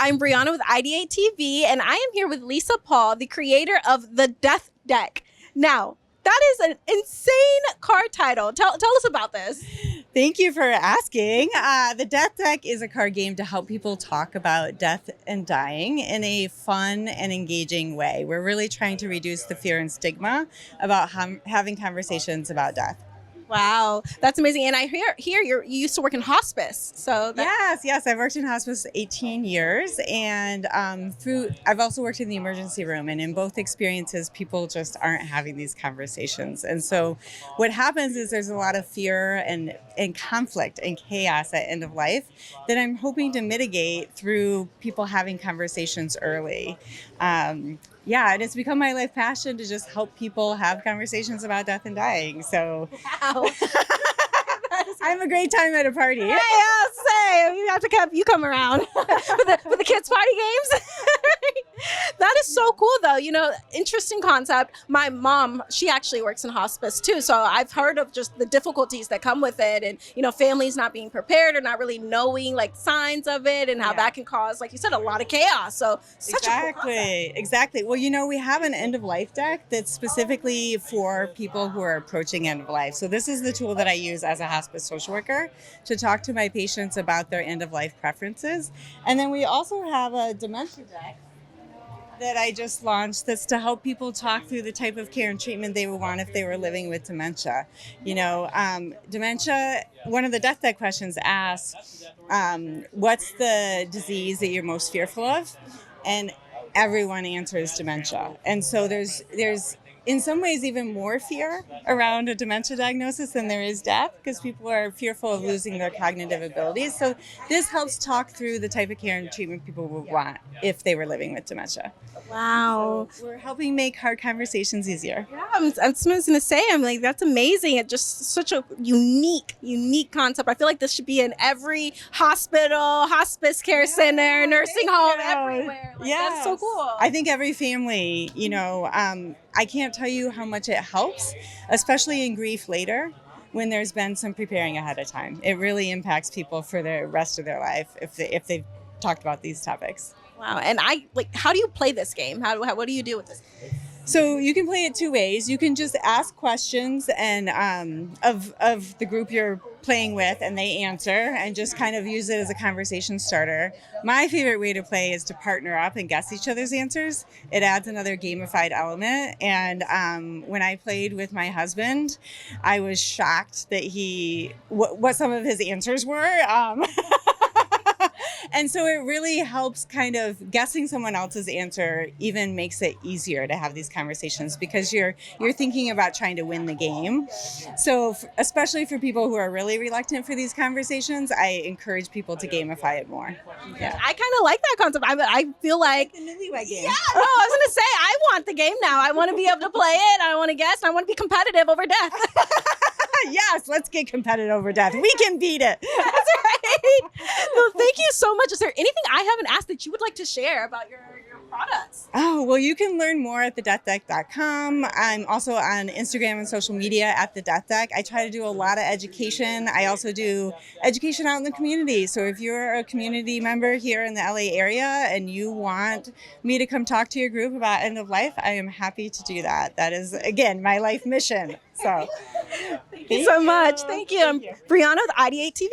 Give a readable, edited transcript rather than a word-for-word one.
I'm Brianna with IdeateTV, and I am here with Lisa Pahl, the creator of the Death Deck. Now, that is an insane card title. Tell us about this. Thank you for asking. The Death Deck is a card game to help people talk about death and dying in a fun and engaging way. We're really trying to reduce the fear and stigma about having conversations about death. Wow, that's amazing. And I hear you used to work in hospice. So Yes. I've worked in hospice 18 years, and I've also worked in the emergency room. And in both experiences, people just aren't having these conversations. And so, what happens is there's a lot of fear and conflict and chaos at end of life that I'm hoping to mitigate through people having conversations early. And it's become my life passion to just help people have conversations about death and dying. So, wow. I'm a great time at a party. Hey, I'll say you come around with the kids' party games. That is so cool, though. Interesting concept. My mom, she actually works in hospice too, so I've heard of just the difficulties that come with it, and families not being prepared or not really knowing signs of it, and how that can cause, like you said, a lot of chaos. So such a cool concept. Exactly. Well, we have an end of life deck that's specifically for people who are approaching end of life. So this is the tool that I use as a hospice social worker to talk to my patients about their end of life preferences. And then we also have a dementia deck that I just launched that's to help people talk through the type of care and treatment they would want if they were living with dementia. Dementia, one of the Death Deck questions asks, what's the disease that you're most fearful of? And everyone answers dementia. And so there's in some ways even more fear around a dementia diagnosis than there is death, because people are fearful of losing their cognitive abilities. So this helps talk through the type of care and treatment people would want if they were living with dementia. Wow. So we're helping make hard conversations easier. Yeah, I'm just going to say, I'm like, that's amazing. It's just such a unique concept. I feel like this should be in every hospital, hospice care center, nursing home, everywhere. That's so cool. I think every family, I can't tell you how much it helps, especially in grief later, when there's been some preparing ahead of time. It really impacts people for the rest of their life if they've talked about these topics. Wow. And how do you play this game? What do you do with this game? So you can play it two ways. You can just ask questions and of the group you're playing with, and they answer, and just kind of use it as a conversation starter. My favorite way to play is to partner up and guess each other's answers. It adds another gamified element. And when I played with my husband, I was shocked that what some of his answers were. And so it really helps kind of guessing someone else's answer even makes it easier to have these conversations, because you're thinking about trying to win the game. So especially for people who are really reluctant for these conversations, I encourage people to gamify it more. Yeah. I kind of like that concept. I feel like the newlywed game. Yeah, no, I was going to say, I want the game now. I want to be able to play it. I want to guess. And I want to be competitive over death. Yes, let's get competitive over death. We can beat it. That's right. Well, thank you so much. Is there anything I haven't asked that you would like to share about your products? Oh, well, you can learn more at thedeathdeck.com. I'm also on Instagram and social media at The Death Deck. I try to do a lot of education. I also do education out in the community. So if you're a community member here in the LA area and you want me to come talk to your group about end of life, I am happy to do that. That is, again, my life mission. So Thank you so much. Thank you. I'm Brianna with IdeateTV.